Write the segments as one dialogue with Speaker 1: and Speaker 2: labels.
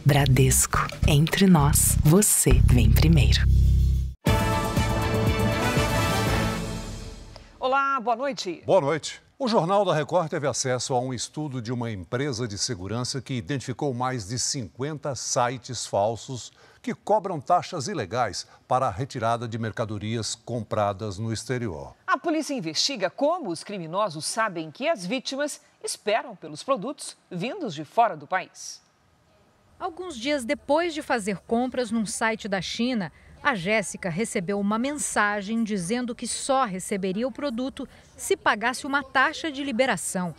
Speaker 1: Bradesco. Entre nós, você vem primeiro.
Speaker 2: Olá, boa noite.
Speaker 3: Boa noite. O Jornal da Record teve acesso a um estudo de uma empresa de segurança que identificou mais de 50 sites falsos que cobram taxas ilegais para a retirada de mercadorias compradas no exterior.
Speaker 2: A polícia investiga como os criminosos sabem que as vítimas esperam pelos produtos vindos de fora do país.
Speaker 4: Alguns dias depois de fazer compras num site da China, a Jéssica recebeu uma mensagem dizendo que só receberia o produto se pagasse uma taxa de liberação.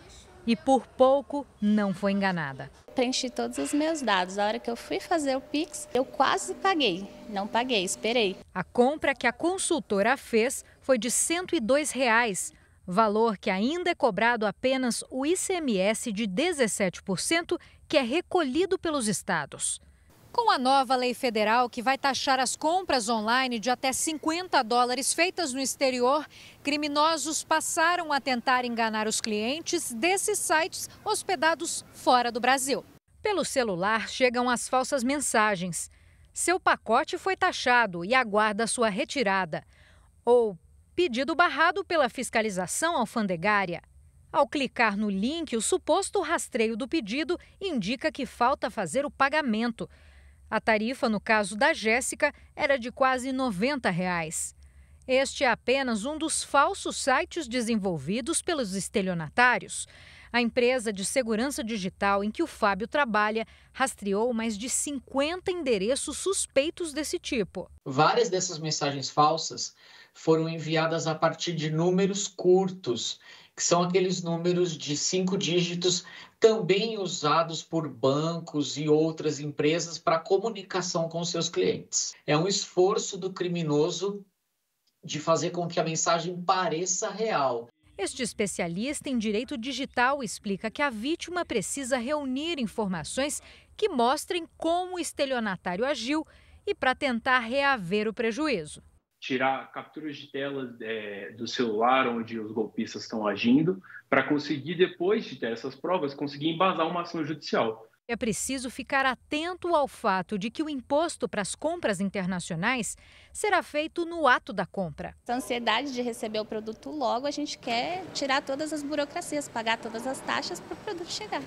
Speaker 4: E por pouco não foi enganada.
Speaker 5: Preenchi todos os meus dados. A hora que eu fui fazer o Pix, eu quase paguei. Não paguei, esperei.
Speaker 4: A compra que a consultora fez foi de R$ 102, valor que ainda é cobrado apenas o ICMS de 17%, que é recolhido pelos estados. Com a nova lei federal que vai taxar as compras online de até $50 feitas no exterior, criminosos passaram a tentar enganar os clientes desses sites hospedados fora do Brasil. Pelo celular chegam as falsas mensagens. Seu pacote foi taxado e aguarda sua retirada. Ou pedido barrado pela fiscalização alfandegária. Ao clicar no link, o suposto rastreio do pedido indica que falta fazer o pagamento. A tarifa, no caso da Jéssica, era de quase R$ 90. Este é apenas um dos falsos sites desenvolvidos pelos estelionatários. A empresa de segurança digital em que o Fábio trabalha rastreou mais de 50 endereços suspeitos desse tipo.
Speaker 6: Várias dessas mensagens falsas foram enviadas a partir de números curtos, que são aqueles números de 5 dígitos também usados por bancos e outras empresas para comunicação com seus clientes. É um esforço do criminoso de fazer com que a mensagem pareça real.
Speaker 4: Este especialista em direito digital explica que a vítima precisa reunir informações que mostrem como o estelionatário agiu e para tentar reaver o prejuízo.
Speaker 7: Tirar capturas de telas do celular onde os golpistas estão agindo, para conseguir, depois de ter essas provas, conseguir embasar uma ação judicial.
Speaker 4: É preciso ficar atento ao fato de que o imposto para as compras internacionais será feito no ato da compra.
Speaker 5: A ansiedade de receber o produto logo, a gente quer tirar todas as burocracias, pagar todas as taxas para o produto chegar.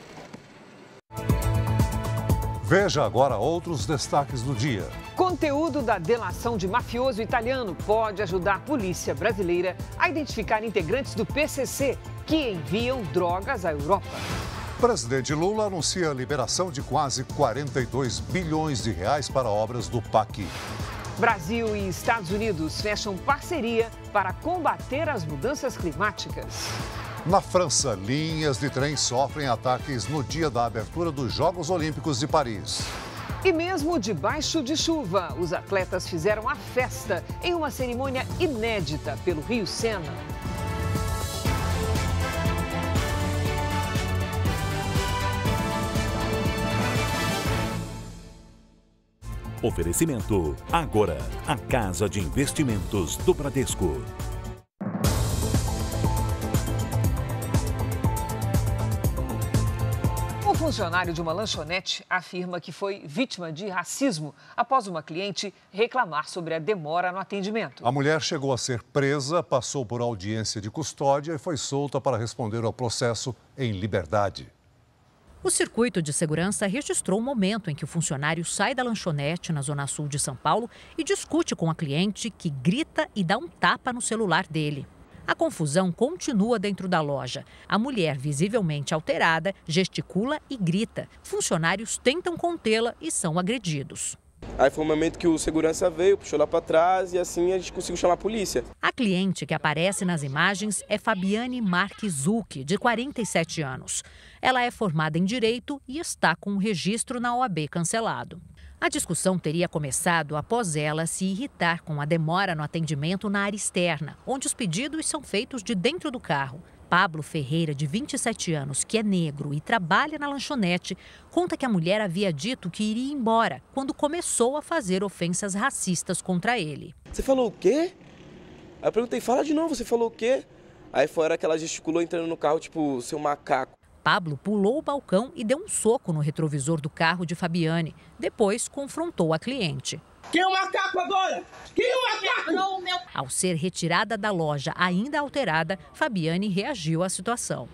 Speaker 3: Veja agora outros destaques do dia.
Speaker 2: Conteúdo da delação de mafioso italiano pode ajudar a polícia brasileira a identificar integrantes do PCC que enviam drogas à Europa.
Speaker 3: Presidente Lula anuncia a liberação de quase 42 bilhões de reais para obras do PAC.
Speaker 2: Brasil e Estados Unidos fecham parceria para combater as mudanças climáticas.
Speaker 3: Na França, linhas de trem sofrem ataques no dia da abertura dos Jogos Olímpicos de Paris.
Speaker 2: E mesmo debaixo de chuva, os atletas fizeram a festa em uma cerimônia inédita pelo Rio Sena.
Speaker 8: Oferecimento. Agora, a Casa de Investimentos do Bradesco.
Speaker 2: Um funcionário de uma lanchonete afirma que foi vítima de racismo após uma cliente reclamar sobre a demora no atendimento.
Speaker 3: A mulher chegou a ser presa, passou por audiência de custódia e foi solta para responder ao processo em liberdade.
Speaker 9: O circuito de segurança registrou o momento em que o funcionário sai da lanchonete na zona sul de São Paulo e discute com a cliente, que grita e dá um tapa no celular dele. A confusão continua dentro da loja. A mulher, visivelmente alterada, gesticula e grita. Funcionários tentam contê-la e são agredidos.
Speaker 10: Aí foi o momento que o segurança veio, puxou lá para trás e assim a gente conseguiu chamar a polícia.
Speaker 9: A cliente que aparece nas imagens é Fabiane Marques Zucchi, de 47 anos. Ela é formada em Direito e está com o registro na OAB cancelado. A discussão teria começado após ela se irritar com a demora no atendimento na área externa, onde os pedidos são feitos de dentro do carro. Pablo Ferreira, de 27 anos, que é negro e trabalha na lanchonete, conta que a mulher havia dito que iria embora quando começou a fazer ofensas racistas contra ele.
Speaker 10: Você falou o quê? Aí eu perguntei, fala de novo, você falou o quê? Aí foi a hora que ela gesticulou entrando no carro, tipo, seu macaco.
Speaker 9: Pablo pulou o balcão e deu um soco no retrovisor do carro de Fabiane. Depois, confrontou a cliente.
Speaker 11: Quem é o macaco agora? Quem é o macaco?
Speaker 9: Ao ser retirada da loja ainda alterada, Fabiane reagiu à situação.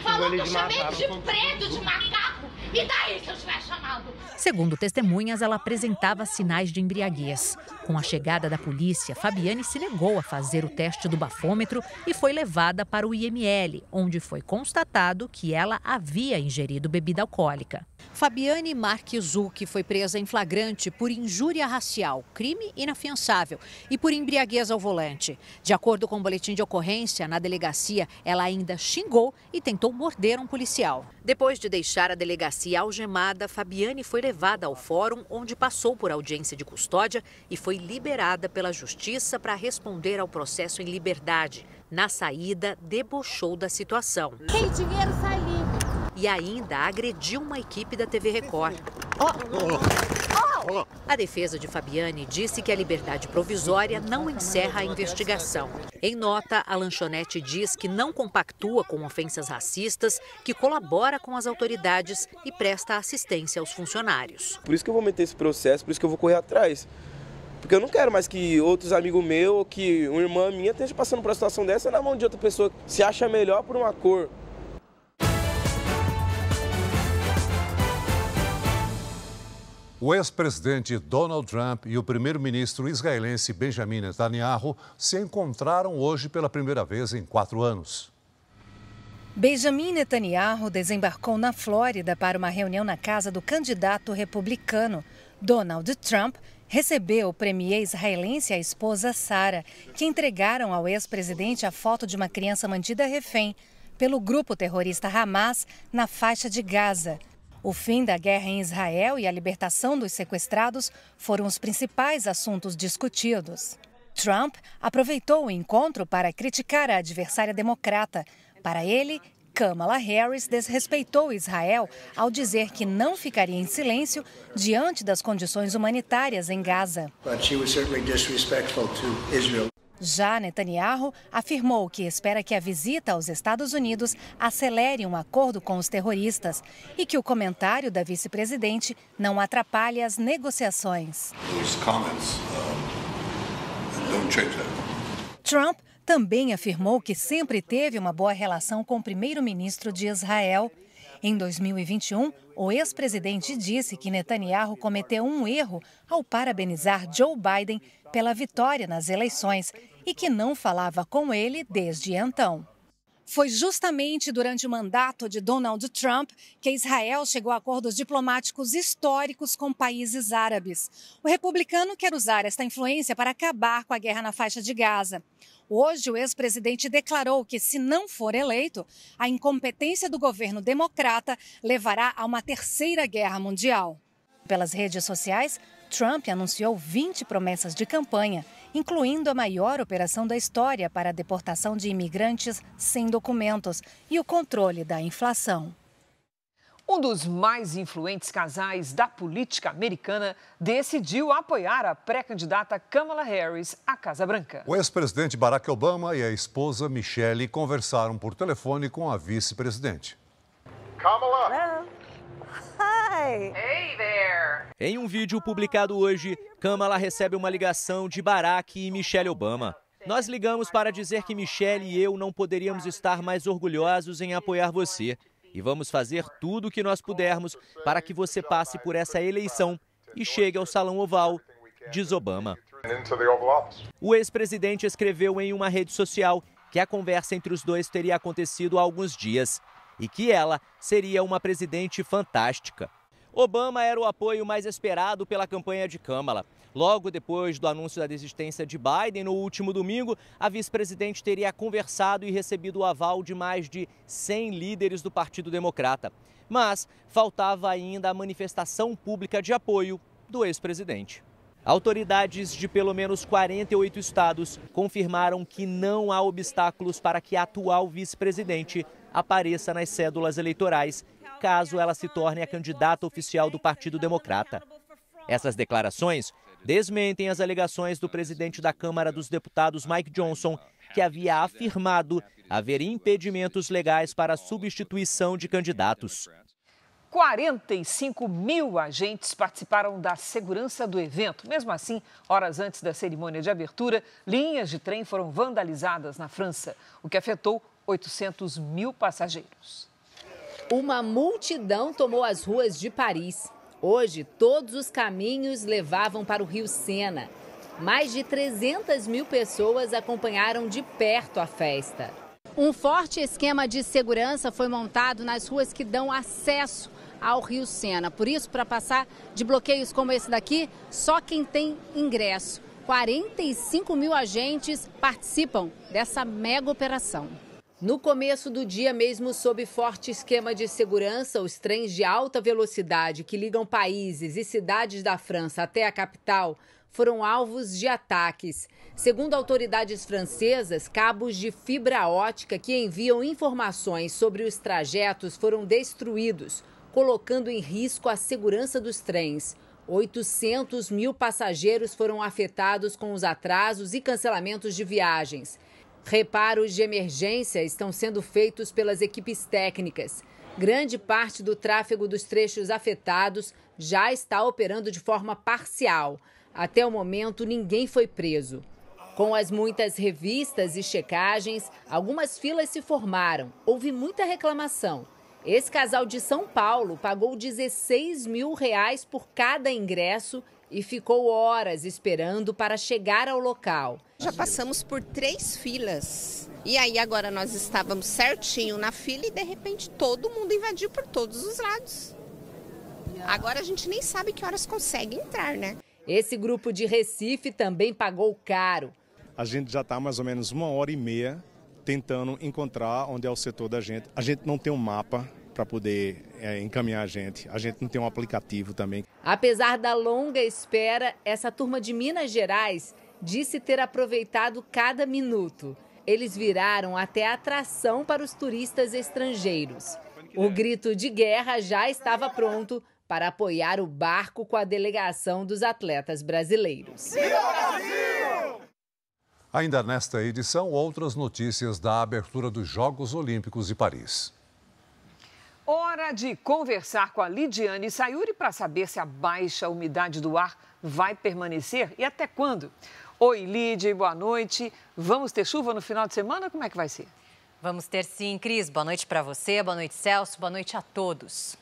Speaker 11: Falou que eu chamei de preto, de macaco. E daí se eu tiver chamado?
Speaker 9: Segundo testemunhas, ela apresentava sinais de embriaguez. Com a chegada da polícia, Fabiane se negou a fazer o teste do bafômetro e foi levada para o IML, onde foi constatado que ela havia ingerido bebida alcoólica. Fabiane Marques Zucchi foi presa em flagrante por injúria racial, crime inafiançável, e por embriaguez ao volante. De acordo com o boletim de ocorrência, na delegacia, ela ainda xingou e tentou morder um policial. Depois de deixar a delegacia algemada, Fabiane foi levada ao fórum, onde passou por audiência de custódia e foi liberada pela justiça para responder ao processo em liberdade. Na saída, debochou da situação.
Speaker 11: Tem dinheiro, sai livre.
Speaker 9: E ainda agrediu uma equipe da TV Record. A defesa de Fabiane disse que a liberdade provisória não encerra a investigação. Em nota, a lanchonete diz que não compactua com ofensas racistas, que colabora com as autoridades e presta assistência aos funcionários.
Speaker 10: Por isso que eu vou meter esse processo, por isso que eu vou correr atrás. Porque eu não quero mais que outros amigos meus ou que uma irmã minha esteja passando por uma situação dessa na mão de outra pessoa que se acha melhor por uma cor.
Speaker 3: O ex-presidente Donald Trump e o primeiro-ministro israelense Benjamin Netanyahu se encontraram hoje pela primeira vez em 4 anos.
Speaker 12: Benjamin Netanyahu desembarcou na Flórida para uma reunião na casa do candidato republicano. Donald Trump recebeu o premier israelense e a esposa Sarah, que entregaram ao ex-presidente a foto de uma criança mantida refém pelo grupo terrorista Hamas na faixa de Gaza. O fim da guerra em Israel e a libertação dos sequestrados foram os principais assuntos discutidos. Trump aproveitou o encontro para criticar a adversária democrata. Para ele, Kamala Harris desrespeitou Israel ao dizer que não ficaria em silêncio diante das condições humanitárias em Gaza. Já Netanyahu afirmou que espera que a visita aos Estados Unidos acelere um acordo com os terroristas e que o comentário da vice-presidente não atrapalhe as negociações. Trump também afirmou que sempre teve uma boa relação com o primeiro-ministro de Israel. Em 2021, o ex-presidente disse que Netanyahu cometeu um erro ao parabenizar Joe Biden pela vitória nas eleições e que não falava com ele desde então. Foi justamente durante o mandato de Donald Trump que Israel chegou a acordos diplomáticos históricos com países árabes. O republicano quer usar esta influência para acabar com a guerra na faixa de Gaza. Hoje, o ex-presidente declarou que, se não for eleito, a incompetência do governo democrata levará a uma terceira guerra mundial. Pelas redes sociais, Trump anunciou 20 promessas de campanha, incluindo a maior operação da história para a deportação de imigrantes sem documentos e o controle da inflação.
Speaker 2: Um dos mais influentes casais da política americana decidiu apoiar a pré-candidata Kamala Harris à Casa Branca.
Speaker 3: O ex-presidente Barack Obama e a esposa Michelle conversaram por telefone com a vice-presidente.
Speaker 13: Kamala!
Speaker 14: Hello. Hi!
Speaker 13: Hey there!
Speaker 15: Em um vídeo publicado hoje, Kamala recebe uma ligação de Barack e Michelle Obama. Nós ligamos para dizer que Michelle e eu não poderíamos estar mais orgulhosos em apoiar você. E vamos fazer tudo o que nós pudermos para que você passe por essa eleição e chegue ao Salão Oval, diz Obama. O ex-presidente escreveu em uma rede social que a conversa entre os dois teria acontecido há alguns dias e que ela seria uma presidente fantástica. Obama era o apoio mais esperado pela campanha de Kamala. Logo depois do anúncio da desistência de Biden no último domingo, a vice-presidente teria conversado e recebido o aval de mais de 100 líderes do Partido Democrata. Mas faltava ainda a manifestação pública de apoio do ex-presidente. Autoridades de pelo menos 48 estados confirmaram que não há obstáculos para que a atual vice-presidente apareça nas cédulas eleitorais, caso ela se torne a candidata oficial do Partido Democrata. Essas declarações desmentem as alegações do presidente da Câmara dos Deputados, Mike Johnson, que havia afirmado haver impedimentos legais para a substituição de candidatos.
Speaker 2: 45 mil agentes participaram da segurança do evento. Mesmo assim, horas antes da cerimônia de abertura, linhas de trem foram vandalizadas na França, o que afetou 800 mil passageiros.
Speaker 16: Uma multidão tomou as ruas de Paris. Hoje, todos os caminhos levavam para o Rio Sena. Mais de 300 mil pessoas acompanharam de perto a festa.
Speaker 17: Um forte esquema de segurança foi montado nas ruas que dão acesso ao Rio Sena. Por isso, para passar de bloqueios como esse daqui, só quem tem ingresso. 45 mil agentes participam dessa mega operação.
Speaker 16: No começo do dia, mesmo sob forte esquema de segurança, os trens de alta velocidade que ligam países e cidades da França até a capital foram alvos de ataques. Segundo autoridades francesas, cabos de fibra ótica que enviam informações sobre os trajetos foram destruídos, colocando em risco a segurança dos trens. 800 mil passageiros foram afetados com os atrasos e cancelamentos de viagens. Reparos de emergência estão sendo feitos pelas equipes técnicas. Grande parte do tráfego dos trechos afetados já está operando de forma parcial. Até o momento, ninguém foi preso. Com as muitas revistas e checagens, algumas filas se formaram. Houve muita reclamação. Esse casal de São Paulo pagou R$16 mil por cada ingresso e ficou horas esperando para chegar ao local.
Speaker 18: Já passamos por 3 filas. E aí agora nós estávamos certinho na fila e de repente todo mundo invadiu por todos os lados. Agora a gente nem sabe que horas consegue entrar, né?
Speaker 16: Esse grupo de Recife também pagou caro.
Speaker 19: A gente já está mais ou menos 1h30 tentando encontrar onde é o setor da gente. A gente não tem um mapa para poder encaminhar a gente não tem um aplicativo também.
Speaker 16: Apesar da longa espera, essa turma de Minas Gerais disse ter aproveitado cada minuto. Eles viraram até atração para os turistas estrangeiros. O grito de guerra já estava pronto para apoiar o barco com a delegação dos atletas brasileiros.
Speaker 3: Viva Brasil! Ainda nesta edição, outras notícias da abertura dos Jogos Olímpicos de Paris.
Speaker 2: Hora de conversar com a Lidiane Sayuri para saber se a baixa umidade do ar vai permanecer e até quando. Oi, Lidia, boa noite. Vamos ter chuva no final de semana? Como é que vai ser?
Speaker 20: Vamos ter sim, Cris. Boa noite para você, boa noite, Celso, boa noite a todos.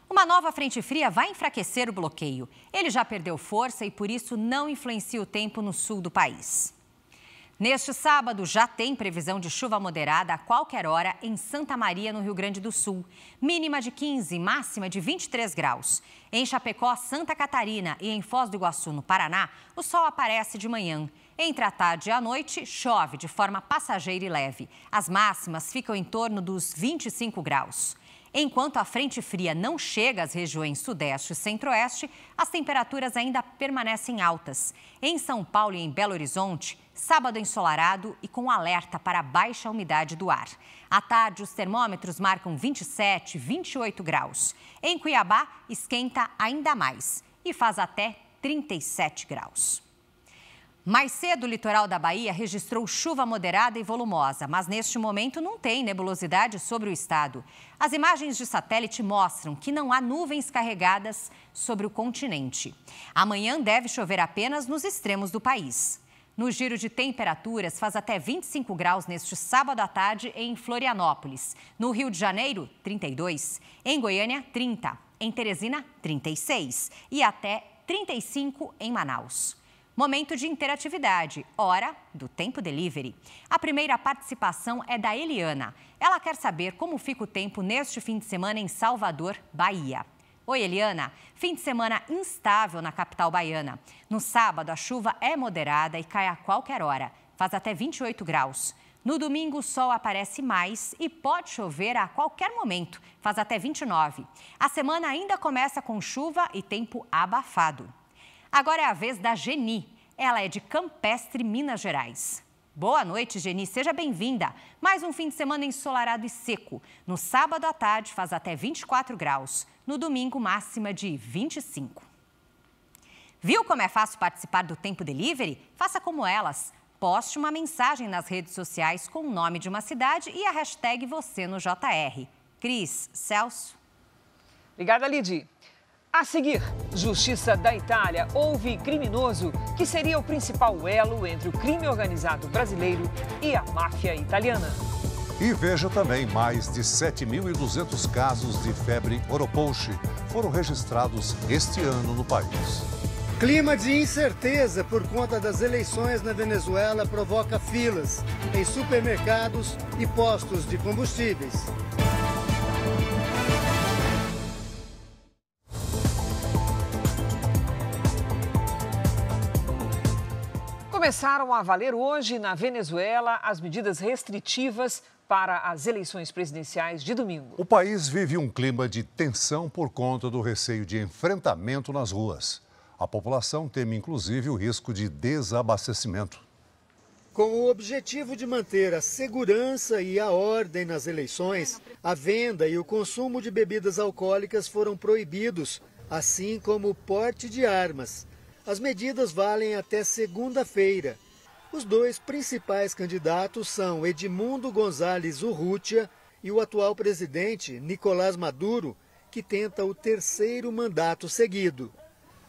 Speaker 20: Uma nova frente fria vai enfraquecer o bloqueio. Ele já perdeu força e, por isso, não influencia o tempo no sul do país. Neste sábado, já tem previsão de chuva moderada a qualquer hora em Santa Maria, no Rio Grande do Sul. Mínima de 15, máxima de 23 graus. Em Chapecó, Santa Catarina e em Foz do Iguaçu, no Paraná, o sol aparece de manhã. Entre a tarde e a noite, chove de forma passageira e leve. As máximas ficam em torno dos 25 graus. Enquanto a frente fria não chega às regiões sudeste e centro-oeste, as temperaturas ainda permanecem altas. Em São Paulo e em Belo Horizonte, sábado ensolarado e com alerta para baixa umidade do ar. À tarde, os termômetros marcam 27, 28 graus. Em Cuiabá, esquenta ainda mais e faz até 37 graus. Mais cedo, o litoral da Bahia registrou chuva moderada e volumosa, mas neste momento não tem nebulosidade sobre o estado. As imagens de satélite mostram que não há nuvens carregadas sobre o continente. Amanhã deve chover apenas nos extremos do país. No giro de temperaturas, faz até 25 graus neste sábado à tarde em Florianópolis. No Rio de Janeiro, 32. Em Goiânia, 30. Em Teresina, 36. E até 35 em Manaus. Momento de interatividade, hora do Tempo Delivery. A primeira participação é da Eliana. Ela quer saber como fica o tempo neste fim de semana em Salvador, Bahia. Oi, Eliana. Fim de semana instável na capital baiana. No sábado, a chuva é moderada e cai a qualquer hora. Faz até 28 graus. No domingo, o sol aparece mais e pode chover a qualquer momento. Faz até 29. A semana ainda começa com chuva e tempo abafado. Agora é a vez da Geni. Ela é de Campestre, Minas Gerais. Boa noite, Geni. Seja bem-vinda. Mais um fim de semana ensolarado e seco. No sábado à tarde faz até 24 graus. No domingo, máxima de 25. Viu como é fácil participar do Tempo Delivery? Faça como elas. Poste uma mensagem nas redes sociais com o nome de uma cidade e a hashtag você no JR. Cris, Celso.
Speaker 2: Obrigada, Lidy. A seguir, Justiça da Itália ouve criminoso que seria o principal elo entre o crime organizado brasileiro e a máfia italiana.
Speaker 3: E veja também, mais de 7.200 casos de febre oropouche foram registrados este ano no país.
Speaker 21: Clima de incerteza por conta das eleições na Venezuela provoca filas em supermercados e postos de combustíveis.
Speaker 2: Começaram a valer hoje na Venezuela as medidas restritivas para as eleições presidenciais de domingo.
Speaker 3: O país vive um clima de tensão por conta do receio de enfrentamento nas ruas. A população teme, inclusive, o risco de desabastecimento.
Speaker 21: Com o objetivo de manter a segurança e a ordem nas eleições, a venda e o consumo de bebidas alcoólicas foram proibidos, assim como o porte de armas. As medidas valem até segunda-feira. Os dois principais candidatos são Edmundo González Urrutia e o atual presidente Nicolás Maduro, que tenta o terceiro mandato seguido.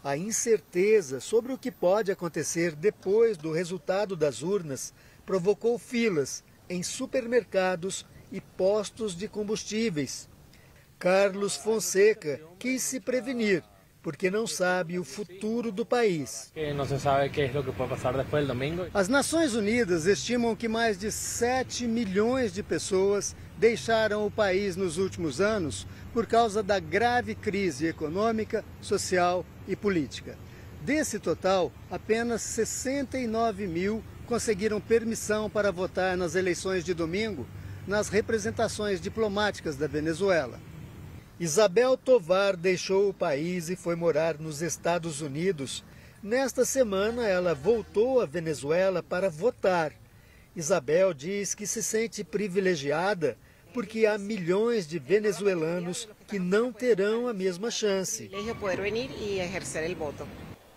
Speaker 21: A incerteza sobre o que pode acontecer depois do resultado das urnas provocou filas em supermercados e postos de combustíveis. Carlos Fonseca quis se prevenir, porque não sabe o futuro do país. As Nações Unidas estimam que mais de 7 milhões de pessoas deixaram o país nos últimos anos por causa da grave crise econômica, social e política. Desse total, apenas 69 mil conseguiram permissão para votar nas eleições de domingo nas representações diplomáticas da Venezuela. Isabel Tovar deixou o país e foi morar nos Estados Unidos. Nesta semana, ela voltou à Venezuela para votar. Isabel diz que se sente privilegiada porque há milhões de venezuelanos que não terão a mesma chance.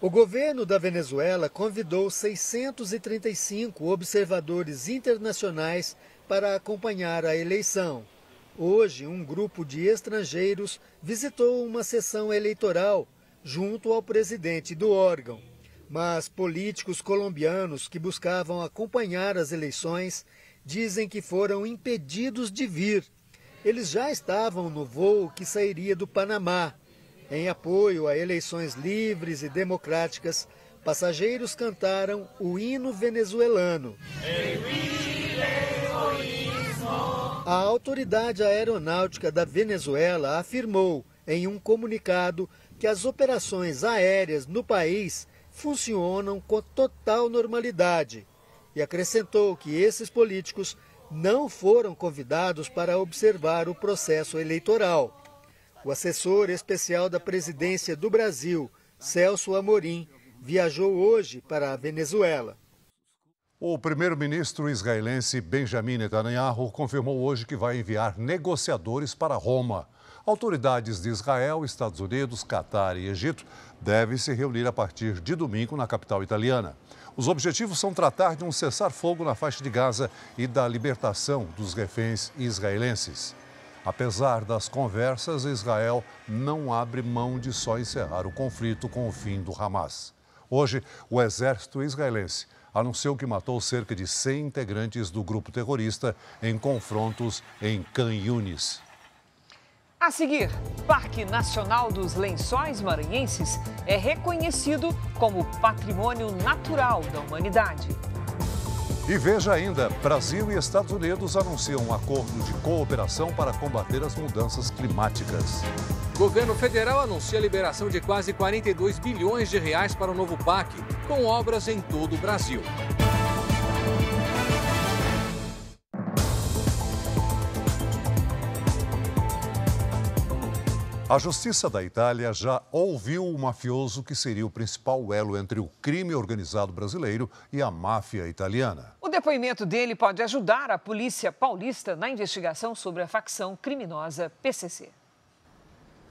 Speaker 21: O governo da Venezuela convidou 635 observadores internacionais para acompanhar a eleição. Hoje, um grupo de estrangeiros visitou uma sessão eleitoral junto ao presidente do órgão. Mas políticos colombianos que buscavam acompanhar as eleições dizem que foram impedidos de vir. Eles já estavam no voo que sairia do Panamá. Em apoio a eleições livres e democráticas, passageiros cantaram o hino venezuelano. A autoridade aeronáutica da Venezuela afirmou em um comunicado que as operações aéreas no país funcionam com total normalidade e acrescentou que esses políticos não foram convidados para observar o processo eleitoral. O assessor especial da presidência do Brasil, Celso Amorim, viajou hoje para a Venezuela.
Speaker 3: O primeiro-ministro israelense Benjamin Netanyahu confirmou hoje que vai enviar negociadores para Roma. Autoridades de Israel, Estados Unidos, Catar e Egito devem se reunir a partir de domingo na capital italiana. Os objetivos são tratar de um cessar-fogo na faixa de Gaza e da libertação dos reféns israelenses. Apesar das conversas, Israel não abre mão de só encerrar o conflito com o fim do Hamas. Hoje, o exército israelense anunciou que matou cerca de 100 integrantes do grupo terrorista em confrontos em Khan Yunis.
Speaker 2: A seguir, Parque Nacional dos Lençóis Maranhenses é reconhecido como Patrimônio Natural da Humanidade.
Speaker 3: E veja ainda, Brasil e Estados Unidos anunciam um acordo de cooperação para combater as mudanças climáticas.
Speaker 22: O governo federal anuncia a liberação de quase 42 bilhões de reais para o novo PAC, com obras em todo o Brasil.
Speaker 3: A Justiça da Itália já ouviu o mafioso que seria o principal elo entre o crime organizado brasileiro e a máfia italiana.
Speaker 2: O depoimento dele pode ajudar a polícia paulista na investigação sobre a facção criminosa PCC.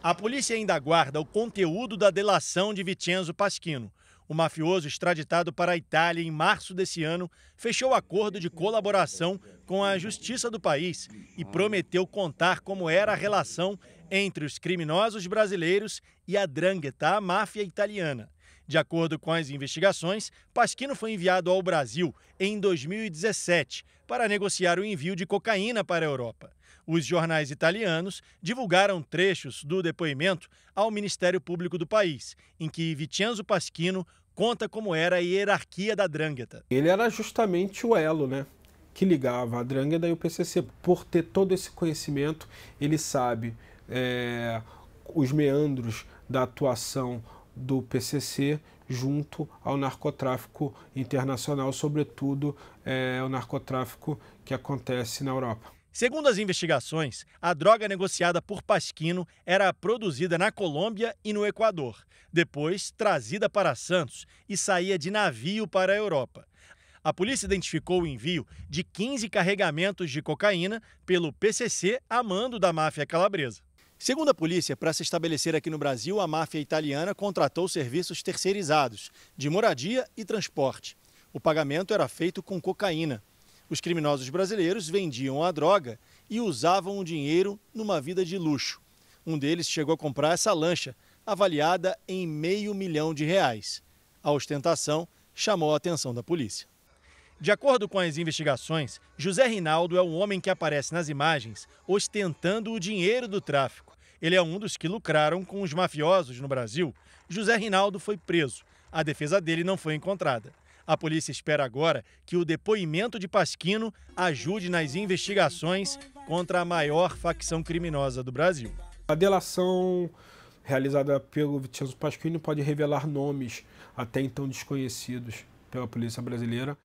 Speaker 1: A polícia ainda aguarda o conteúdo da delação de Vincenzo Pasquino. O mafioso, extraditado para a Itália em março desse ano, fechou acordo de colaboração com a justiça do país e prometeu contar como era a relação entre os criminosos brasileiros e a 'Ndrangheta, a máfia italiana. De acordo com as investigações, Pasquino foi enviado ao Brasil em 2017 para negociar o envio de cocaína para a Europa. Os jornais italianos divulgaram trechos do depoimento ao Ministério Público do país, em que Vincenzo Pasquino conta como era a hierarquia da 'Ndrangheta.
Speaker 6: Ele era justamente o elo, que ligava a 'Ndrangheta e o PCC. Por ter todo esse conhecimento, ele sabe os meandros da atuação do PCC junto ao narcotráfico internacional, sobretudo o narcotráfico que acontece na Europa.
Speaker 1: Segundo as investigações, a droga negociada por Pasquino era produzida na Colômbia e no Equador, depois trazida para Santos e saía de navio para a Europa. A polícia identificou o envio de 15 carregamentos de cocaína pelo PCC a mando da máfia calabresa. Segundo a polícia, para se estabelecer aqui no Brasil, a máfia italiana contratou serviços terceirizados de moradia e transporte. O pagamento era feito com cocaína. Os criminosos brasileiros vendiam a droga e usavam o dinheiro numa vida de luxo. Um deles chegou a comprar essa lancha, avaliada em R$500 mil. A ostentação chamou a atenção da polícia. De acordo com as investigações, José Rinaldo é o homem que aparece nas imagens ostentando o dinheiro do tráfico. Ele é um dos que lucraram com os mafiosos no Brasil. José Rinaldo foi preso. A defesa dele não foi encontrada. A polícia espera agora que o depoimento de Pasquino ajude nas investigações contra a maior facção criminosa do Brasil.
Speaker 6: A delação realizada pelo Vincenzo Pasquino pode revelar nomes até então desconhecidos pela polícia brasileira.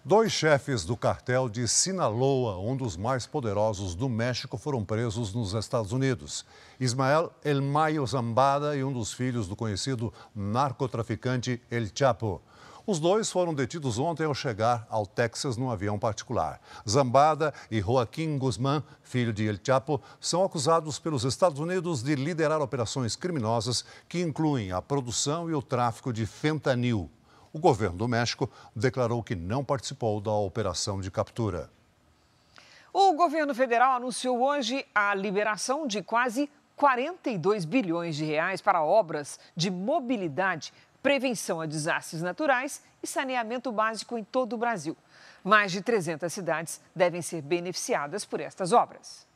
Speaker 3: 2 chefes do cartel de Sinaloa, um dos mais poderosos do México, foram presos nos Estados Unidos. Ismael El Mayo Zambada e um dos filhos do conhecido narcotraficante El Chapo. Os 2 foram detidos ontem ao chegar ao Texas num avião particular. Zambada e Joaquim Guzmán, filho de El Chapo, são acusados pelos Estados Unidos de liderar operações criminosas que incluem a produção e o tráfico de fentanil. O governo do México declarou que não participou da operação de captura.
Speaker 2: O governo federal anunciou hoje a liberação de quase 42 bilhões de reais para obras de mobilidade, prevenção a desastres naturais e saneamento básico em todo o Brasil. Mais de 300 cidades devem ser beneficiadas por estas obras.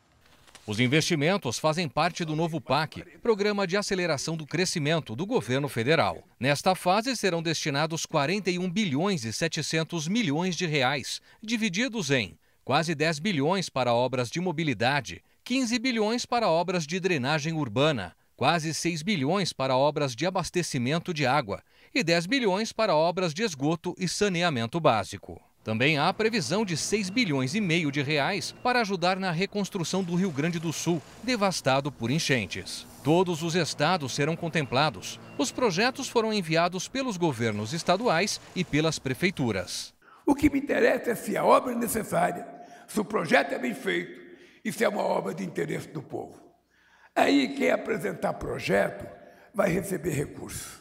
Speaker 22: Os investimentos fazem parte do novo PAC, Programa de Aceleração do Crescimento do Governo Federal. Nesta fase serão destinados 41 bilhões e 700 milhões de reais, divididos em quase 10 bilhões para obras de mobilidade, 15 bilhões para obras de drenagem urbana, quase 6 bilhões para obras de abastecimento de água e 10 bilhões para obras de esgoto e saneamento básico. Também há previsão de 6 bilhões e meio de reais para ajudar na reconstrução do Rio Grande do Sul, devastado por enchentes. Todos os estados serão contemplados. Os projetos foram enviados pelos governos estaduais e pelas prefeituras.
Speaker 23: O que me interessa é se a obra é necessária, se o projeto é bem feito e se é uma obra de interesse do povo. Aí quem apresentar projeto vai receber recursos.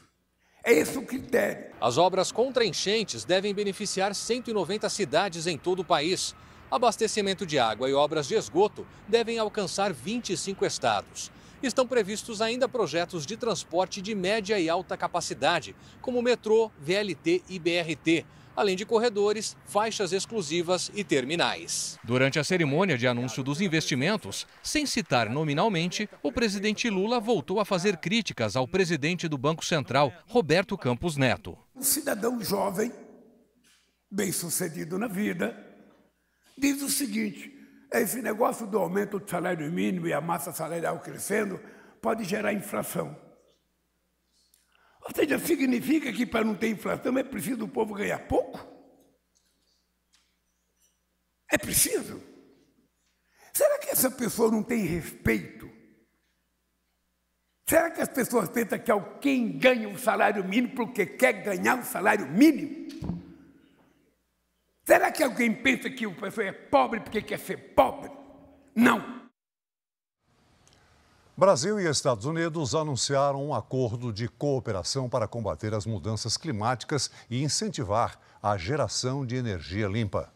Speaker 23: É esse o critério.
Speaker 22: As obras contra enchentes devem beneficiar 190 cidades em todo o país. Abastecimento de água e obras de esgoto devem alcançar 25 estados. Estão previstos ainda projetos de transporte de média e alta capacidade, como metrô, VLT e BRT, além de corredores, faixas exclusivas e terminais. Durante a cerimônia de anúncio dos investimentos, sem citar nominalmente, o presidente Lula voltou a fazer críticas ao presidente do Banco Central, Roberto Campos Neto.
Speaker 23: Um cidadão jovem, bem-sucedido na vida, diz o seguinte: esse negócio do aumento do salário mínimo e a massa salarial crescendo pode gerar inflação. Ou seja, significa que para não ter inflação é preciso o povo ganhar pouco? É preciso? Será que essa pessoa não tem respeito? Será que as pessoas pensam que alguém ganha um salário mínimo porque quer ganhar um salário mínimo? Será que alguém pensa que a pessoa é pobre porque quer ser pobre? Não.
Speaker 3: Brasil e Estados Unidos anunciaram um acordo de cooperação para combater as mudanças climáticas e incentivar a geração de energia limpa.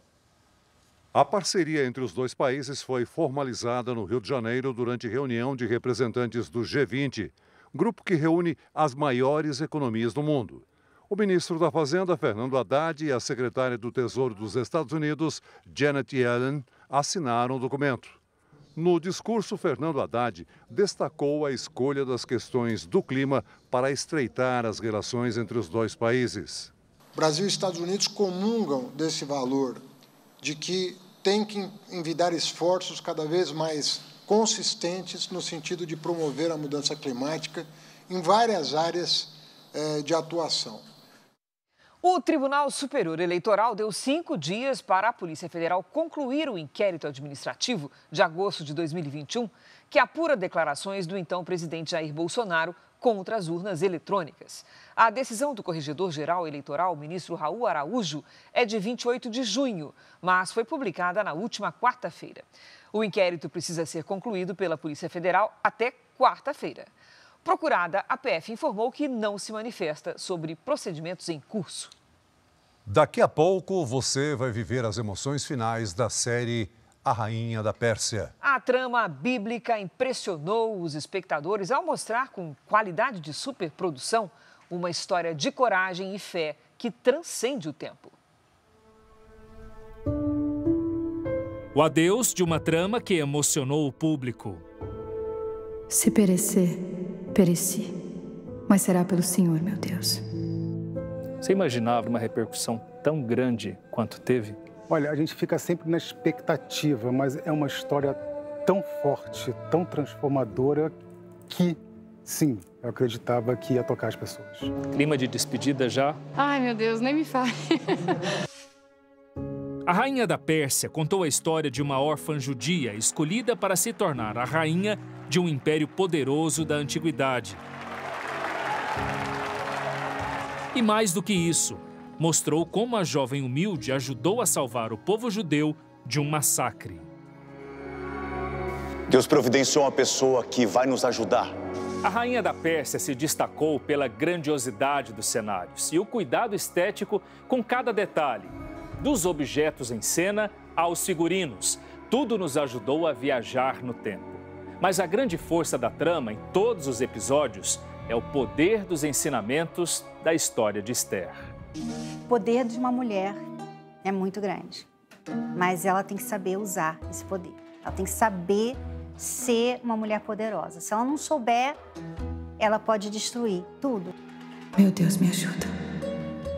Speaker 3: A parceria entre os dois países foi formalizada no Rio de Janeiro durante reunião de representantes do G20, grupo que reúne as maiores economias do mundo. O ministro da Fazenda, Fernando Haddad, e a secretária do Tesouro dos Estados Unidos, Janet Yellen, assinaram o documento. No discurso, Fernando Haddad destacou a escolha das questões do clima para estreitar as relações entre os dois países.
Speaker 4: Brasil e Estados Unidos comungam desse valor de que tem que envidar esforços cada vez mais consistentes no sentido de promover a mudança climática em várias áreas de atuação.
Speaker 2: O Tribunal Superior Eleitoral deu 5 dias para a Polícia Federal concluir o inquérito administrativo de agosto de 2021, que apura declarações do então presidente Jair Bolsonaro contra as urnas eletrônicas. A decisão do Corregedor-Geral Eleitoral, ministro Raul Araújo, é de 28 de junho, mas foi publicada na última quarta-feira. O inquérito precisa ser concluído pela Polícia Federal até quarta-feira. Procurada, a PF informou que não se manifesta sobre procedimentos em curso.
Speaker 3: Daqui a pouco você vai viver as emoções finais da série A Rainha da Pérsia.
Speaker 2: A trama bíblica impressionou os espectadores ao mostrar com qualidade de superprodução uma história de coragem e fé que transcende o tempo.
Speaker 5: O adeus de uma trama que emocionou o público.
Speaker 7: Se perecer, pereci, mas será pelo Senhor, meu Deus.
Speaker 24: Você imaginava uma repercussão tão grande quanto teve?
Speaker 25: Olha, a gente fica sempre na expectativa, mas é uma história tão forte, tão transformadora, que, sim, eu acreditava que ia tocar as pessoas.
Speaker 24: Clima de despedida já?
Speaker 7: Ai, meu Deus, nem me fale.
Speaker 5: A Rainha da Pérsia contou a história de uma órfã judia escolhida para se tornar a rainha de um império poderoso da antiguidade. E mais do que isso, mostrou como a jovem humilde ajudou a salvar o povo judeu de um massacre.
Speaker 26: Deus providenciou uma pessoa que vai nos ajudar.
Speaker 5: A Rainha da Pérsia se destacou pela grandiosidade dos cenários e o cuidado estético com cada detalhe. Dos objetos em cena aos figurinos, tudo nos ajudou a viajar no tempo. Mas a grande força da trama em todos os episódios é o poder dos ensinamentos da história de Esther.
Speaker 27: O poder de uma mulher é muito grande, mas ela tem que saber usar esse poder. Ela tem que saber ser uma mulher poderosa. Se ela não souber, ela pode destruir tudo.
Speaker 7: Meu Deus, me ajuda.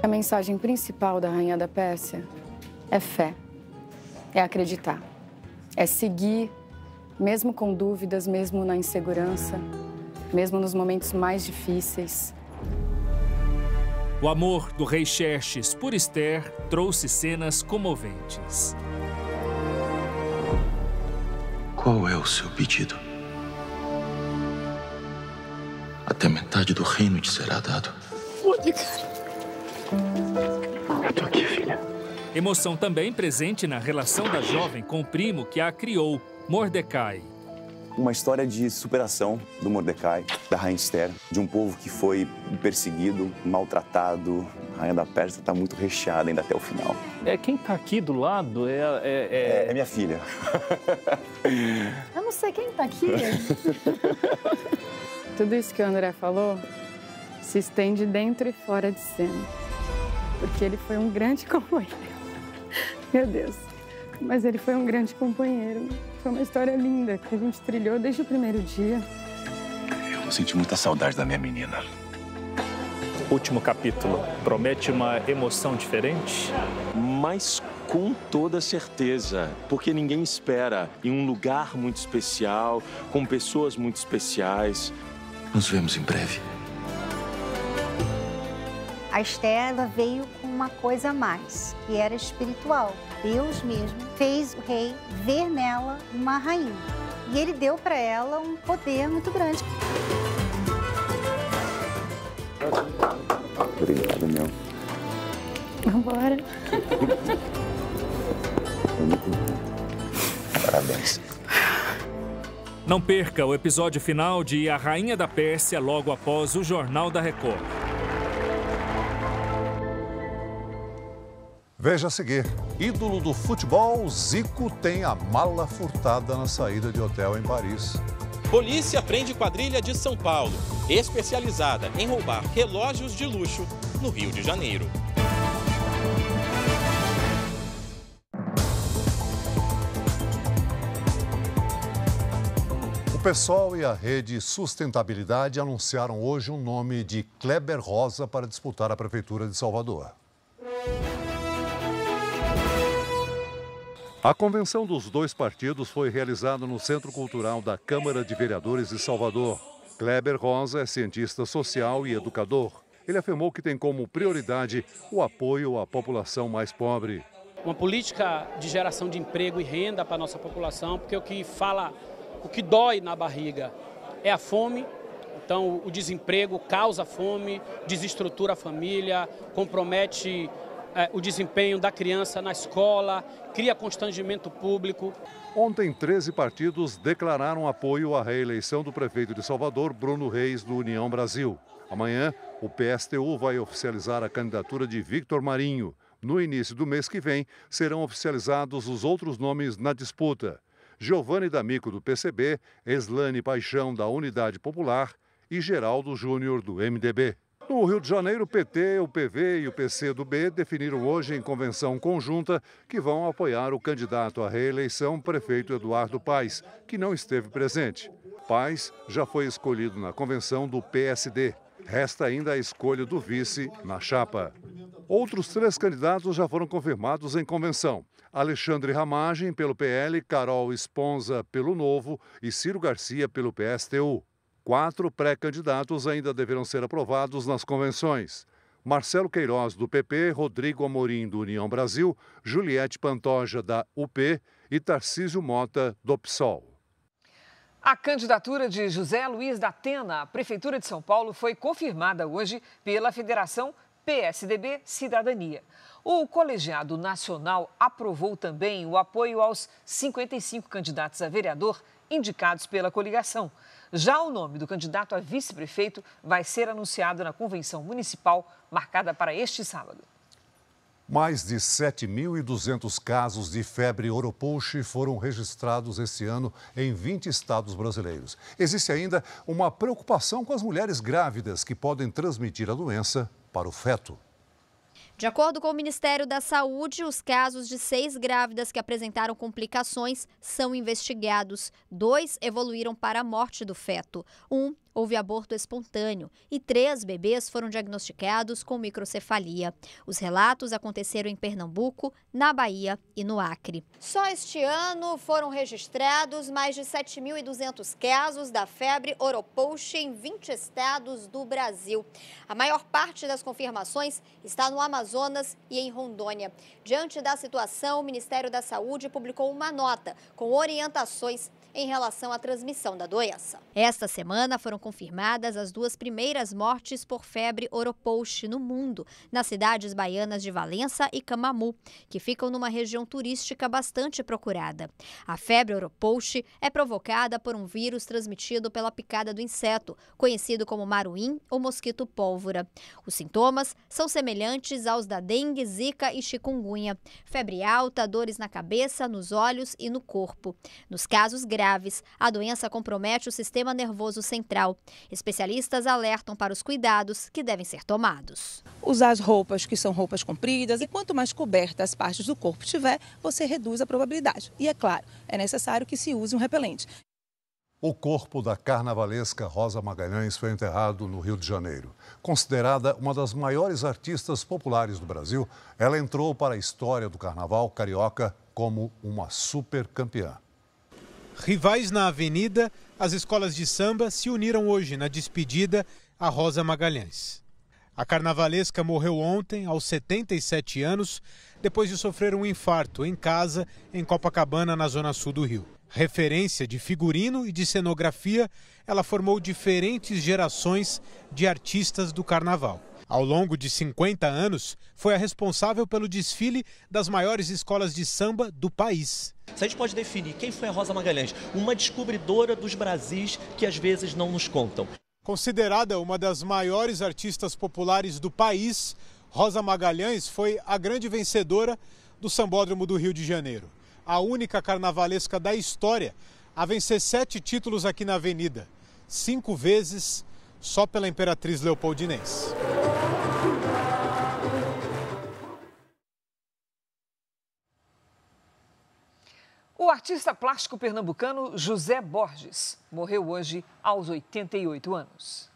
Speaker 28: A mensagem principal da Rainha da Pérsia é fé, é acreditar, é seguir, mesmo com dúvidas, mesmo na insegurança, mesmo nos momentos mais difíceis.
Speaker 5: O amor do rei Xerxes por Esther trouxe cenas comoventes.
Speaker 29: Qual é o seu pedido? Até metade do reino te será dado.
Speaker 5: Eu tô aqui, filha. Emoção também presente na relação da jovem com o primo que a criou, Mordecai.
Speaker 26: Uma história de superação do Mordecai, da Rainha Esther, de um povo que foi perseguido, maltratado. A Rainha da Pérsia está muito recheada ainda até o final.
Speaker 24: Quem está aqui do lado
Speaker 26: É minha filha.
Speaker 28: Eu não sei quem está aqui. Tudo isso que o André falou se estende dentro e fora de cena. Porque ele foi um grande companheiro. Meu Deus. Mas ele foi um grande companheiro. Foi uma história linda que a gente trilhou desde o primeiro dia.
Speaker 29: Eu senti muita saudade da minha menina.
Speaker 24: Último capítulo. Promete uma emoção diferente?
Speaker 30: Mas com toda certeza, porque ninguém espera em um lugar muito especial, com pessoas muito especiais.
Speaker 29: Nos vemos em breve.
Speaker 27: A Esther, ela veio com uma coisa a mais, que era espiritual. Deus mesmo fez o rei ver nela uma rainha. E ele deu para ela um poder muito grande.
Speaker 26: Obrigado, meu.
Speaker 28: Vambora.
Speaker 26: Parabéns.
Speaker 5: Não perca o episódio final de A Rainha da Pérsia logo após o Jornal da Record.
Speaker 3: Veja a seguir. Ídolo do futebol, Zico tem a mala furtada na saída de hotel em Paris.
Speaker 8: Polícia prende quadrilha de São Paulo, especializada em roubar relógios de luxo no Rio de Janeiro.
Speaker 3: O PSOL e a Rede Sustentabilidade anunciaram hoje o nome de Kleber Rosa para disputar a Prefeitura de Salvador. A convenção dos dois partidos foi realizada no Centro Cultural da Câmara de Vereadores de Salvador. Kleber Rosa é cientista social e educador. Ele afirmou que tem como prioridade o apoio à população mais pobre.
Speaker 9: Uma política de geração de emprego e renda para a nossa população, porque o que dói na barriga é a fome. Então, o desemprego causa fome, desestrutura a família, compromete o desempenho da criança na escola, cria constrangimento público.
Speaker 3: Ontem, 13 partidos declararam apoio à reeleição do prefeito de Salvador, Bruno Reis, do União Brasil. Amanhã, o PSTU vai oficializar a candidatura de Victor Marinho. No início do mês que vem, serão oficializados os outros nomes na disputa: Giovanni D'Amico, do PCB, Eslane Paixão, da Unidade Popular e Geraldo Júnior, do MDB. No Rio de Janeiro, o PT, o PV e o PCdoB definiram hoje em convenção conjunta que vão apoiar o candidato à reeleição, prefeito Eduardo Paes, que não esteve presente. Paes já foi escolhido na convenção do PSD. Resta ainda a escolha do vice na chapa. Outros 3 candidatos já foram confirmados em convenção: Alexandre Ramagem, pelo PL, Carol Esponza, pelo Novo e Ciro Garcia, pelo PSTU. 4 pré-candidatos ainda deverão ser aprovados nas convenções: Marcelo Queiroz, do PP, Rodrigo Amorim, do União Brasil, Juliette Pantoja, da UP e Tarcísio Mota, do PSOL.
Speaker 2: A candidatura de José Luiz da Atena à Prefeitura de São Paulo foi confirmada hoje pela Federação PSDB Cidadania. O colegiado nacional aprovou também o apoio aos 55 candidatos a vereador indicados pela coligação. Já o nome do candidato a vice-prefeito vai ser anunciado na convenção municipal marcada para este sábado.
Speaker 3: Mais de 7.200 casos de febre oropouche foram registrados esse ano em 20 estados brasileiros. Existe ainda uma preocupação com as mulheres grávidas que podem transmitir a doença para o feto.
Speaker 10: De acordo com o Ministério da Saúde, os casos de 6 grávidas que apresentaram complicações são investigados. 2 evoluíram para a morte do feto. 1 houve aborto espontâneo e 3 bebês foram diagnosticados com microcefalia. Os relatos aconteceram em Pernambuco, na Bahia e no Acre. Só este ano foram registrados mais de 7.200 casos da febre oropouche em 20 estados do Brasil. A maior parte das confirmações está no Amazonas e em Rondônia. Diante da situação, o Ministério da Saúde publicou uma nota com orientações em relação à transmissão da doença. Esta semana foram confirmadas as 2 primeiras mortes por febre oropouche no mundo, nas cidades baianas de Valença e Camamu, que ficam numa região turística bastante procurada. A febre oropouche é provocada por um vírus transmitido pela picada do inseto, conhecido como maruim ou mosquito pólvora. Os sintomas são semelhantes aos da dengue, zika e chikungunya: febre alta, dores na cabeça, nos olhos e no corpo. Nos casos graves, a doença compromete o sistema nervoso central. Especialistas alertam para os cuidados que devem ser tomados.
Speaker 11: Usar as roupas que são roupas compridas, e quanto mais cobertas as partes do corpo tiver, você reduz a probabilidade. E é claro, é necessário que se use um repelente.
Speaker 3: O corpo da carnavalesca Rosa Magalhães foi enterrado no Rio de Janeiro. Considerada uma das maiores artistas populares do Brasil, ela entrou para a história do carnaval carioca como uma super campeã.
Speaker 12: Rivais na avenida, as escolas de samba se uniram hoje na despedida a Rosa Magalhães. A carnavalesca morreu ontem, aos 77 anos, depois de sofrer um infarto em casa, em Copacabana, na zona sul do Rio. Referência de figurino e de cenografia, ela formou diferentes gerações de artistas do carnaval. Ao longo de 50 anos, foi a responsável pelo desfile das maiores escolas de samba do país.
Speaker 1: Se a gente pode definir quem foi a Rosa Magalhães, uma descobridora dos Brasis que às vezes não nos contam.
Speaker 12: Considerada uma das maiores artistas populares do país, Rosa Magalhães foi a grande vencedora do Sambódromo do Rio de Janeiro. A única carnavalesca da história a vencer 7 títulos aqui na Avenida. 5 vezes só pela Imperatriz Leopoldinense.
Speaker 2: O artista plástico pernambucano José Borges morreu hoje aos 88 anos.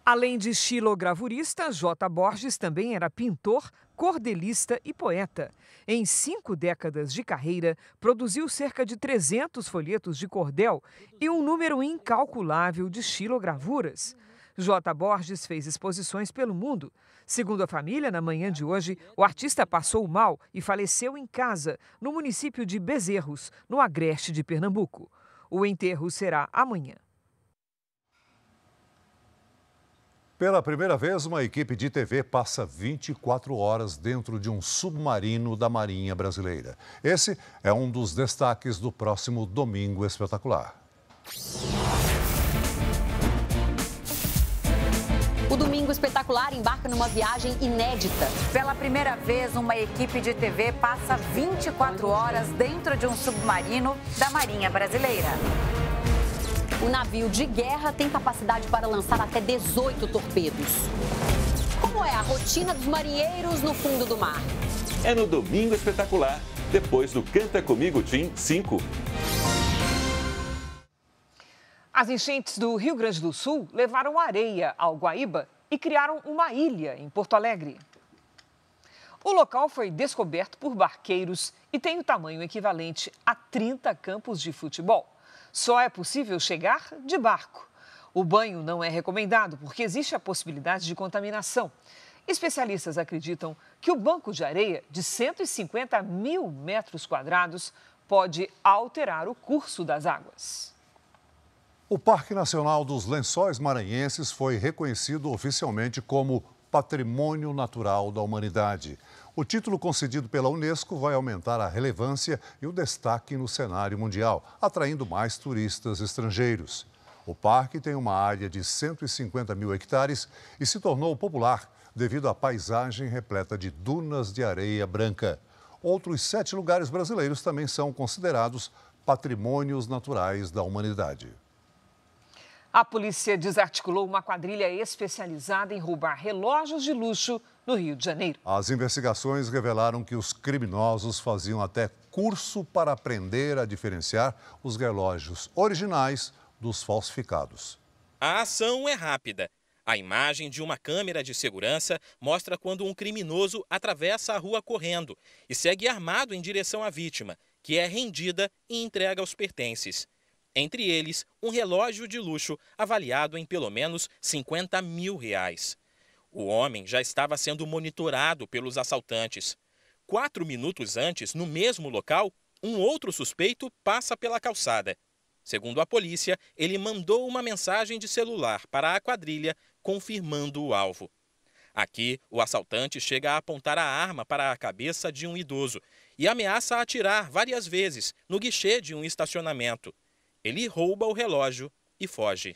Speaker 2: Além de xilogravurista, J. Borges também era pintor, cordelista e poeta. Em 5 décadas de carreira, produziu cerca de 300 folhetos de cordel e um número incalculável de xilogravuras. J. Borges fez exposições pelo mundo. Segundo a família, na manhã de hoje, o artista passou mal e faleceu em casa, no município de Bezerros, no agreste de Pernambuco. O enterro será amanhã.
Speaker 3: Pela primeira vez, uma equipe de TV passa 24 horas dentro de um submarino da Marinha Brasileira. Esse é um dos destaques do próximo Domingo Espetacular.
Speaker 13: O Domingo Espetacular embarca numa viagem inédita.
Speaker 14: Pela primeira vez, uma equipe de TV passa 24 horas dentro de um submarino da Marinha Brasileira.
Speaker 13: O navio de guerra tem capacidade para lançar até 18 torpedos. Como é a rotina dos marinheiros no fundo do mar?
Speaker 15: É no Domingo Espetacular, depois do Canta Comigo Tim 5.
Speaker 2: As enchentes do Rio Grande do Sul levaram areia ao Guaíba e criaram uma ilha em Porto Alegre. O local foi descoberto por barqueiros e tem o tamanho equivalente a 30 campos de futebol. Só é possível chegar de barco. O banho não é recomendado porque existe a possibilidade de contaminação. Especialistas acreditam que o banco de areia de 150 mil metros quadrados pode alterar o curso das águas.
Speaker 3: O Parque Nacional dos Lençóis Maranhenses foi reconhecido oficialmente como Patrimônio Natural da Humanidade. O título concedido pela Unesco vai aumentar a relevância e o destaque no cenário mundial, atraindo mais turistas estrangeiros. O parque tem uma área de 150 mil hectares e se tornou popular devido à paisagem repleta de dunas de areia branca. Outros 7 lugares brasileiros também são considerados patrimônios naturais da humanidade.
Speaker 2: A polícia desarticulou uma quadrilha especializada em roubar relógios de luxo no Rio de Janeiro.
Speaker 3: As investigações revelaram que os criminosos faziam até curso para aprender a diferenciar os relógios originais dos falsificados.
Speaker 22: A ação é rápida. A imagem de uma câmera de segurança mostra quando um criminoso atravessa a rua correndo e segue armado em direção à vítima, que é rendida e entrega os pertences. Entre eles, um relógio de luxo avaliado em pelo menos 50 mil reais. O homem já estava sendo monitorado pelos assaltantes. 4 minutos antes, no mesmo local, um outro suspeito passa pela calçada. Segundo a polícia, ele mandou uma mensagem de celular para a quadrilha, confirmando o alvo. Aqui, o assaltante chega a apontar a arma para a cabeça de um idoso e ameaça atirar várias vezes no guichê de um estacionamento. Ele rouba o relógio e foge.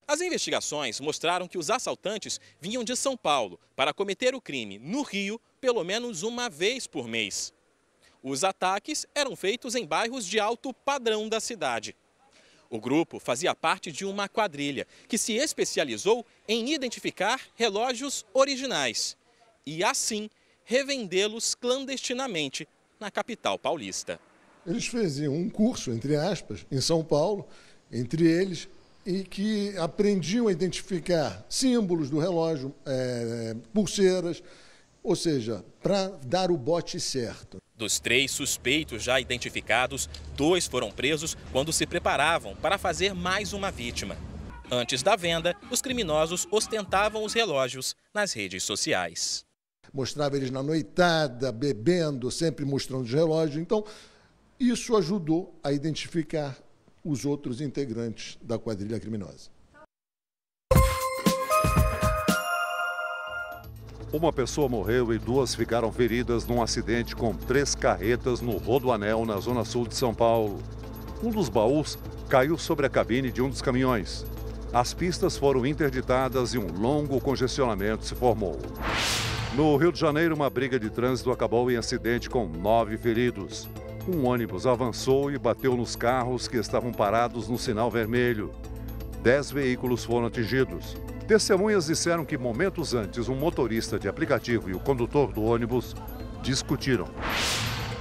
Speaker 22: As investigações mostraram que os assaltantes vinham de São Paulo para cometer o crime no Rio pelo menos uma vez por mês. Os ataques eram feitos em bairros de alto padrão da cidade. O grupo fazia parte de uma quadrilha que se especializou em identificar relógios originais e, assim, revendê-los clandestinamente na capital paulista.
Speaker 16: Eles faziam um curso, entre aspas, em São Paulo, entre eles, e que aprendiam a identificar símbolos do relógio, pulseiras, ou seja, para dar o bote certo.
Speaker 22: Dos 3 suspeitos já identificados, 2 foram presos quando se preparavam para fazer mais uma vítima. Antes da venda, os criminosos ostentavam os relógios nas redes sociais.
Speaker 16: Mostrava eles na noitada, bebendo, sempre mostrando os relógios. Então, isso ajudou a identificar os outros integrantes da quadrilha criminosa.
Speaker 3: Uma pessoa morreu e 2 ficaram feridas num acidente com 3 carretas no Rodoanel, na zona sul de São Paulo. Um dos baús caiu sobre a cabine de um dos caminhões. As pistas foram interditadas e um longo congestionamento se formou. No Rio de Janeiro, uma briga de trânsito acabou em acidente com 9 feridos. Um ônibus avançou e bateu nos carros que estavam parados no sinal vermelho. 10 veículos foram atingidos. Testemunhas disseram que momentos antes, um motorista de aplicativo e o condutor do ônibus discutiram.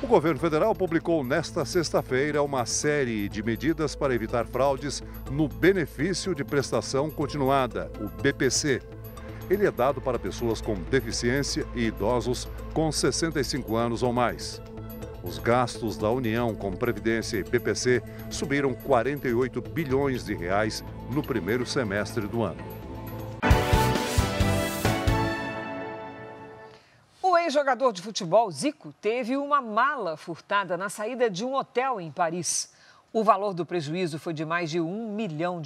Speaker 3: O governo federal publicou nesta sexta-feira uma série de medidas para evitar fraudes no Benefício de Prestação Continuada, o BPC. Ele é dado para pessoas com deficiência e idosos com 65 anos ou mais. Os gastos da União com Previdência e BPC subiram 48 bilhões de reais no primeiro semestre do ano.
Speaker 2: O ex-jogador de futebol Zico teve uma mala furtada na saída de um hotel em Paris. O valor do prejuízo foi de mais de R$1 milhão.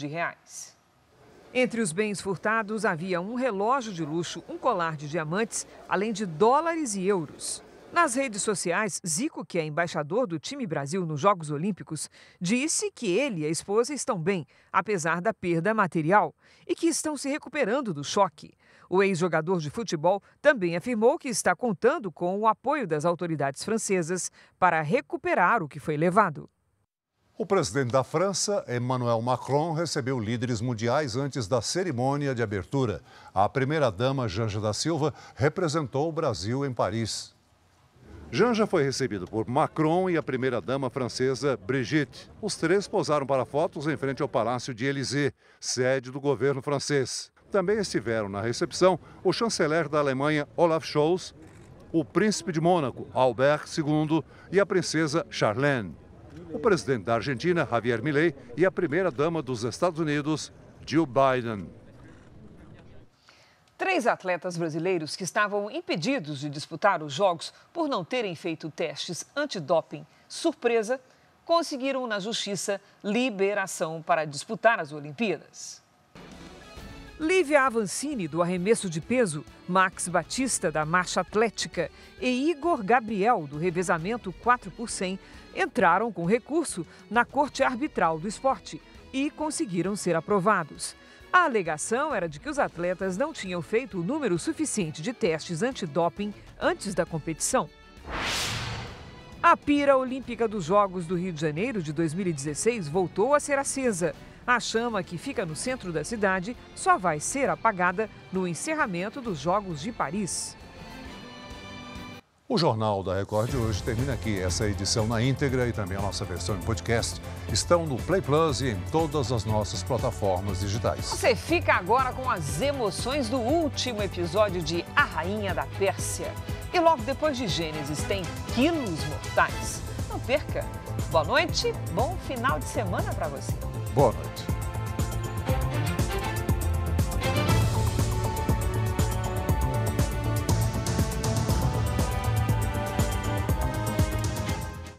Speaker 2: Entre os bens furtados havia um relógio de luxo, um colar de diamantes, além de dólares e euros. Nas redes sociais, Zico, que é embaixador do time Brasil nos Jogos Olímpicos, disse que ele e a esposa estão bem, apesar da perda material, e que estão se recuperando do choque. O ex-jogador de futebol também afirmou que está contando com o apoio das autoridades francesas para recuperar o que foi levado.
Speaker 3: O presidente da França, Emmanuel Macron, recebeu líderes mundiais antes da cerimônia de abertura. A primeira-dama, Janja da Silva, representou o Brasil em Paris. Janja foi recebido por Macron e a primeira-dama francesa, Brigitte. Os 3 posaram para fotos em frente ao Palácio de Élysée, sede do governo francês. Também estiveram na recepção o chanceler da Alemanha, Olaf Scholz, o príncipe de Mônaco, Albert II, e a princesa Charlene. O presidente da Argentina, Javier Milei, e a primeira-dama dos Estados Unidos, Jill Biden.
Speaker 2: 3 atletas brasileiros que estavam impedidos de disputar os Jogos por não terem feito testes antidoping surpresa, conseguiram na Justiça liberação para disputar as Olimpíadas. Lívia Avancini, do arremesso de peso, Max Batista, da marcha atlética, e Igor Gabriel, do revezamento 4x100, entraram com recurso na Corte Arbitral do Esporte e conseguiram ser aprovados. A alegação era de que os atletas não tinham feito o número suficiente de testes antidoping antes da competição. A pira olímpica dos Jogos do Rio de Janeiro de 2016 voltou a ser acesa. A chama, que fica no centro da cidade, só vai ser apagada no encerramento dos Jogos de Paris.
Speaker 3: O Jornal da Record de hoje termina aqui. Essa edição na íntegra e também a nossa versão em podcast estão no Play Plus e em todas as nossas plataformas digitais.
Speaker 2: Você fica agora com as emoções do último episódio de A Rainha da Pérsia. E logo depois de Gênesis tem Quilos Mortais. Não perca. Boa noite, bom final de semana para você.
Speaker 3: Boa noite.